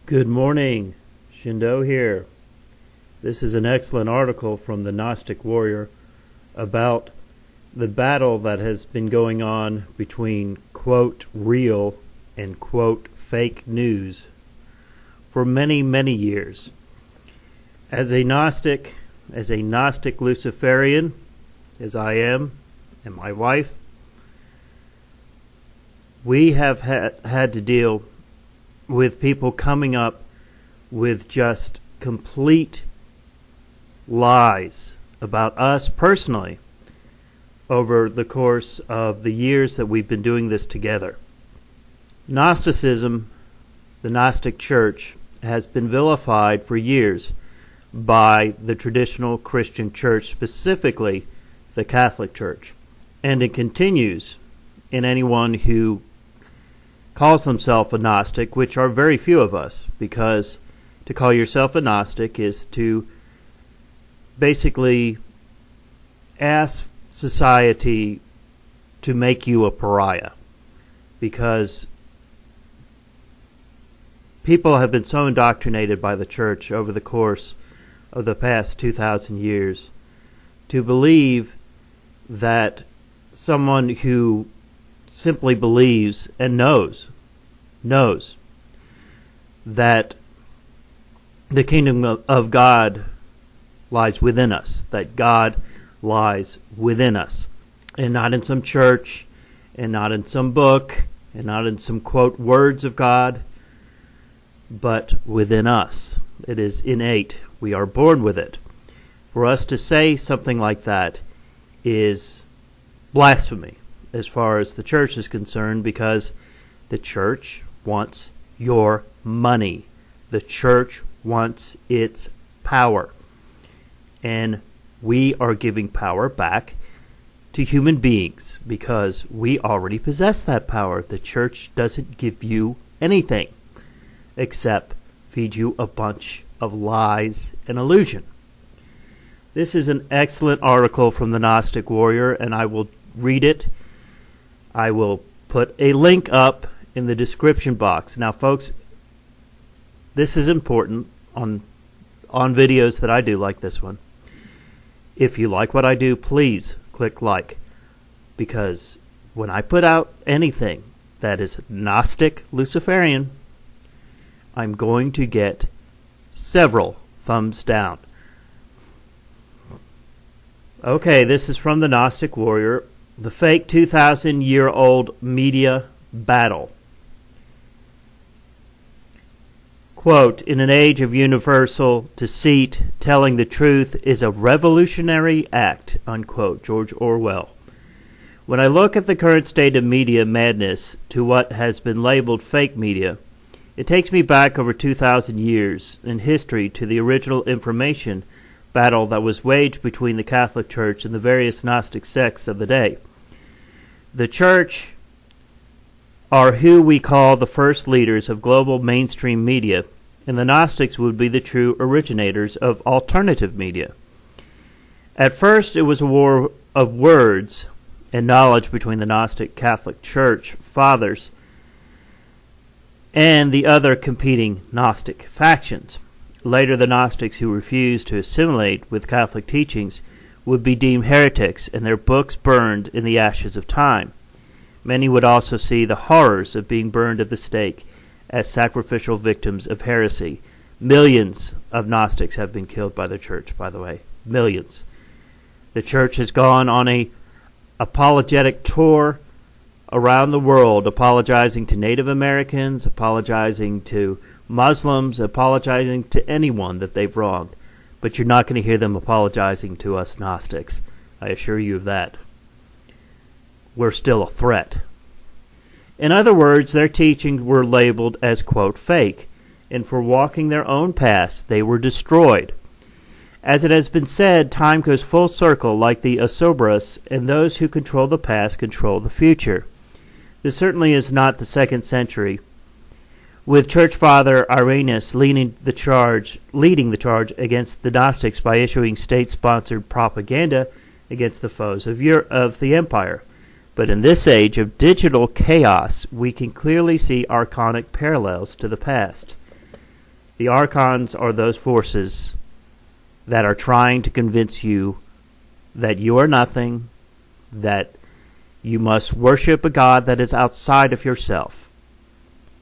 Good morning, ShinDo here. This is an excellent article from the GNOSTIC WARRIOR about the battle that has been going on between quote real and quote fake news for many, many years. As a Gnostic Luciferian, as I am, and my wife, we have had to deal with people coming up with just complete lies about us personally over the course of the years that we've been doing this together. Gnosticism, the Gnostic Church, has been vilified for years by the traditional Christian Church, specifically the Catholic Church. And it continues in anyone who calls themselves a Gnostic, which are very few of us, because to call yourself a Gnostic is to basically ask society to make you a pariah, because people have been so indoctrinated by the church over the course of the past 2,000 years to believe that someone who simply believes and knows that the kingdom of God lies within us, that God lies within us, and not in some church, and not in some book, and not in some quote words of God, but within us. It is innate. We are born with it. For us to say something like that is blasphemy as far as the church is concerned, because the church wants your money. The church wants its power. And we are giving power back to human beings because we already possess that power. The church doesn't give you anything except feed you a bunch of lies and illusion. This is an excellent article from the GNOSTIC WARRIOR, and I will read it. I will put a link up in the description box. Now, folks, this is important on videos that I do like this one. If you like what I do, please click like, because when I put out anything that is Gnostic Luciferian, I'm going to get several thumbs down. Okay, this is from the GNOSTIC WARRIOR. The fake 2,000-year-old media battle. Quote, in an age of universal deceit, telling the truth is a revolutionary act, unquote, George Orwell. When I look at the current state of media madness to what has been labeled fake media, it takes me back over 2,000 years in history to the original information battle that was waged between the Catholic Church and the various Gnostic sects of the day. The Church are who we call the first leaders of global mainstream media, and the Gnostics would be the true originators of alternative media. At first, it was a war of words and knowledge between the Gnostic Catholic Church fathers and the other competing Gnostic factions. Later, the Gnostics who refused to assimilate with Catholic teachings would be deemed heretics and their books burned in the ashes of time. Many would also see the horrors of being burned at the stake as sacrificial victims of heresy. Millions of Gnostics have been killed by the church, by the way. Millions. The church has gone on a apologetic tour around the world, apologizing to Native Americans, apologizing to Muslims, apologizing to anyone that they've wronged. But you're not going to hear them apologizing to us Gnostics. I assure you of that. We're still a threat. In other words, their teachings were labeled as, quote, fake, and for walking their own paths, they were destroyed. As it has been said, time goes full circle like the Ouroboros, and those who control the past control the future. This certainly is not the 2nd century, with Church Father Irenaeus leading the charge against the Gnostics by issuing state-sponsored propaganda against the foes of the empire. But in this age of digital chaos, we can clearly see archonic parallels to the past. The archons are those forces that are trying to convince you that you are nothing, that you must worship a God that is outside of yourself.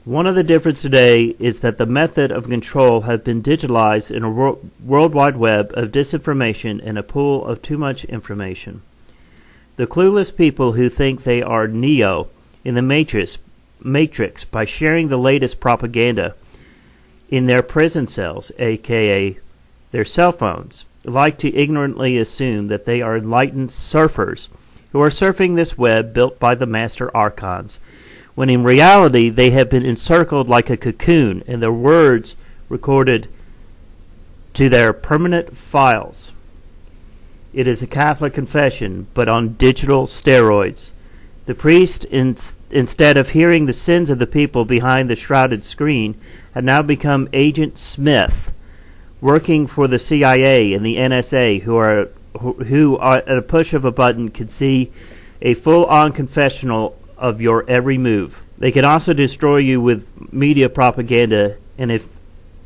One of the differences today is that the method of control has been digitalized in a worldwide web of disinformation and a pool of too much information. The clueless people who think they are Neo in the Matrix by sharing the latest propaganda in their prison cells, aka their cell phones, like to ignorantly assume that they are enlightened surfers who are surfing this web built by the master archons, when in reality they have been encircled like a cocoon and their words recorded to their permanent files. It is a Catholic confession, but on digital steroids. The priest, instead of hearing the sins of the people behind the shrouded screen, had now become Agent Smith, working for the CIA and the NSA, who at a push of a button can see a full-on confessional of your every move. They can also destroy you with media propaganda, and if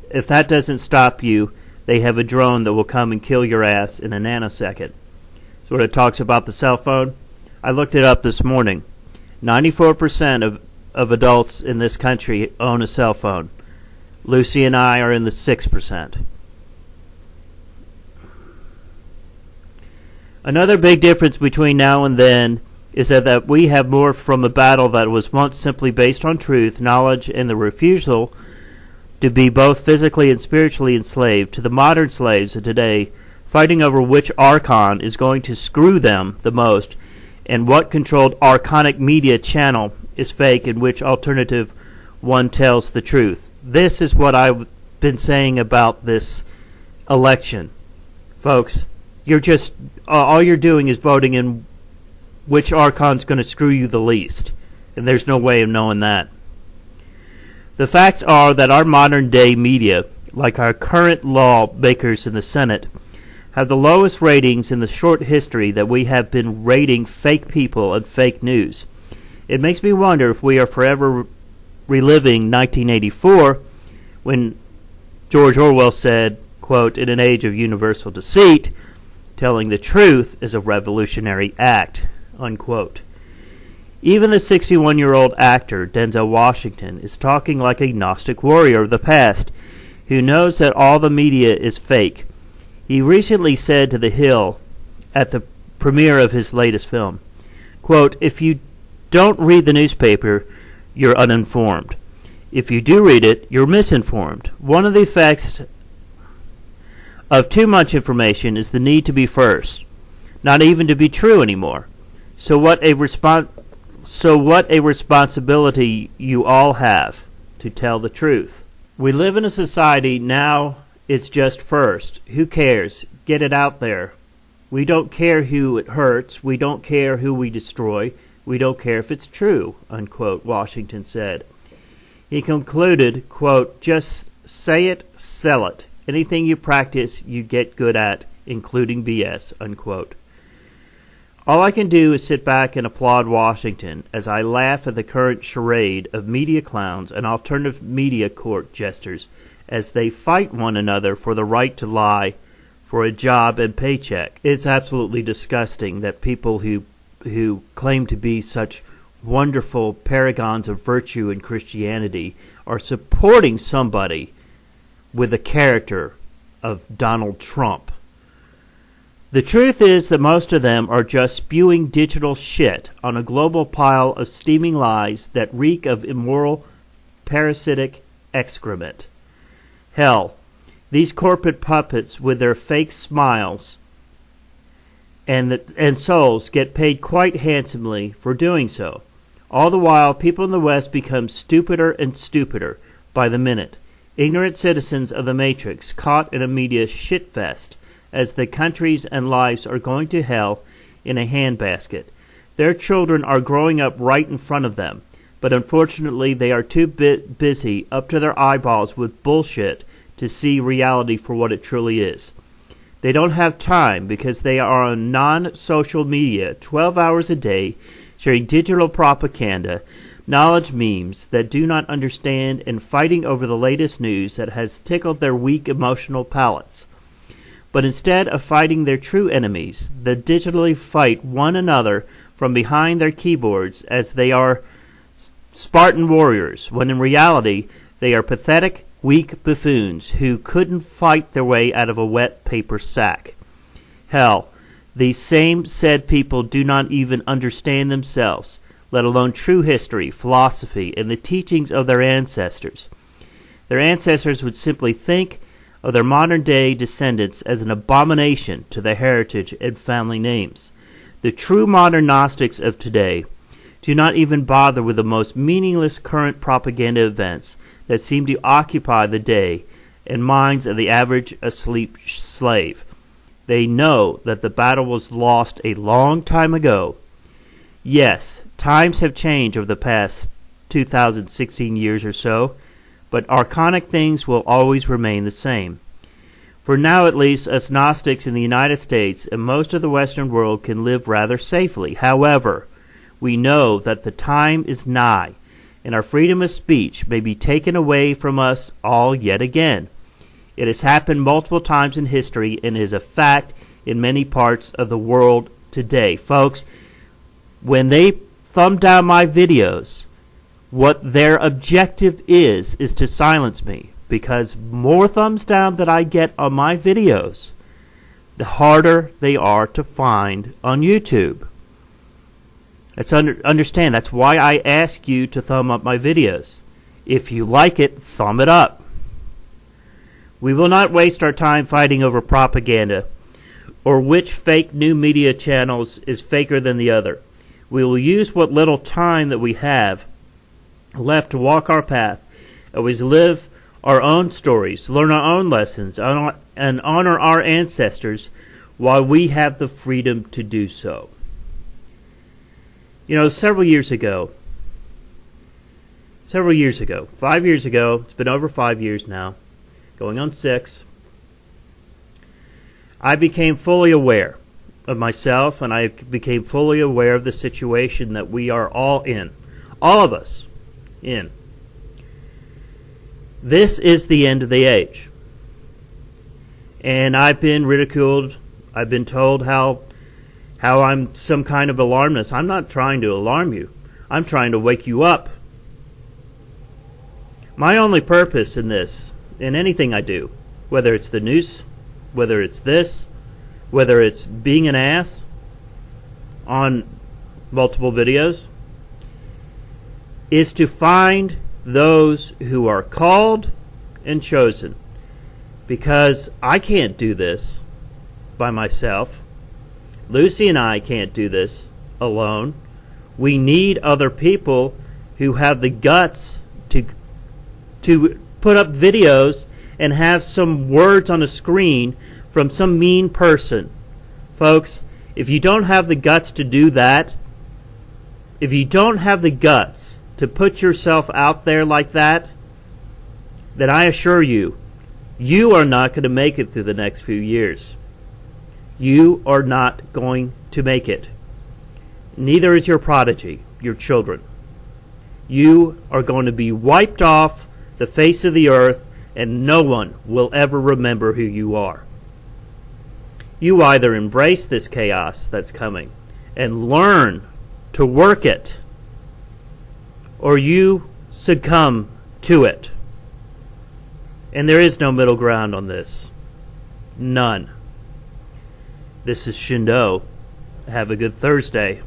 that doesn't stop you, they have a drone that will come and kill your ass in a nanosecond. So when it talks about the cell phone, I looked it up this morning. 94% of adults in this country own a cell phone. Lucy and I are in the 6%. Another big difference between now and then is that we have more from a battle that was once simply based on truth, knowledge, and the refusal to be both physically and spiritually enslaved, to the modern slaves of today, fighting over which archon is going to screw them the most, and what controlled archonic media channel is fake and which alternative one tells the truth. This is what I've been saying about this election. Folks, you're just, all you're doing is voting in which archon's going to screw you the least, and there's no way of knowing that. The facts are that our modern-day media, like our current lawmakers in the Senate, have the lowest ratings in the short history that we have been rating fake people and fake news. It makes me wonder if we are forever reliving 1984, when George Orwell said, quote, "In an age of universal deceit, telling the truth is a revolutionary act," unquote. Even the 61-year-old actor Denzel Washington is talking like a Gnostic warrior of the past who knows that all the media is fake. He recently said to The Hill at the premiere of his latest film, quote, "If you don't read the newspaper, you're uninformed. If you do read it, you're misinformed. One of the effects of too much information is the need to be first, not even to be true anymore. So what a responsibility you all have to tell the truth." We live in a society now, it's just first. Who cares? Get it out there. We don't care who it hurts. We don't care who we destroy. We don't care if it's true, unquote, Washington said. He concluded, quote, "Just say it, sell it. Anything you practice, you get good at, including BS, unquote. All I can do is sit back and applaud Washington as I laugh at the current charade of media clowns and alternative media court jesters as they fight one another for the right to lie for a job and paycheck. It's absolutely disgusting that people who claim to be such wonderful paragons of virtue in Christianity are supporting somebody with the character of Donald Trump. The truth is that most of them are just spewing digital shit on a global pile of steaming lies that reek of immoral, parasitic excrement. Hell, these corporate puppets with their fake smiles and souls get paid quite handsomely for doing so. All the while, people in the West become stupider and stupider by the minute. Ignorant citizens of the Matrix caught in a media shitfest as the countries and lives are going to hell in a handbasket. Their children are growing up right in front of them, but unfortunately they are too busy up to their eyeballs with bullshit to see reality for what it truly is. They don't have time because they are on non-social media 12 hours a day sharing digital propaganda, knowledge memes that do not understand and fighting over the latest news that has tickled their weak emotional palates. But instead of fighting their true enemies, they digitally fight one another from behind their keyboards as they are Spartan warriors, when in reality they are pathetic, weak buffoons who couldn't fight their way out of a wet paper sack. Hell, these same said people do not even understand themselves, let alone true history, philosophy, and the teachings of their ancestors. Their ancestors would simply think of their modern-day descendants as an abomination to their heritage and family names. The true modern Gnostics of today do not even bother with the most meaningless current propaganda events that seem to occupy the day and minds of the average asleep slave. They know that the battle was lost a long time ago. Yes, times have changed over the past 2016 years or so, but archonic things will always remain the same. For now, at least, us Gnostics in the United States and most of the Western world can live rather safely. However, we know that the time is nigh, and our freedom of speech may be taken away from us all yet again. It has happened multiple times in history and is a fact in many parts of the world today. Folks, when they thumb down my videos, what their objective is to silence me, because more thumbs down that I get on my videos, the harder they are to find on YouTube. Understand, that's why I ask you to thumb up my videos. If you like it, thumb it up. We will not waste our time fighting over propaganda or which fake new media channels is faker than the other. We will use what little time that we have left to walk our path, always live our own stories, learn our own lessons, and honor our ancestors while we have the freedom to do so. You know, several years ago, 5 years ago, it's been over 5 years now, going on 6, I became fully aware of myself, and I became fully aware of the situation that we are all in. All of us in. This is the end of the age. And I've been ridiculed. I've been told how I'm some kind of alarmist. I'm not trying to alarm you. I'm trying to wake you up. My only purpose in this, in anything I do, whether it's the news, whether it's this, whether it's being an ass on multiple videos, is to find those who are called and chosen. Because I can't do this by myself. Lucy and I can't do this alone. We need other people who have the guts to put up videos and have some words on a screen from some mean person. Folks, if you don't have the guts to do that, if you don't have the guts to put yourself out there like that, then I assure you, you are not going to make it through the next few years. You are not going to make it. Neither is your prodigy, your children. You are going to be wiped off the face of the earth, and no one will ever remember who you are. You either embrace this chaos that's coming and learn to work it, or you succumb to it. And there is no middle ground on this. None. This is ShinDo. Have a good Thursday.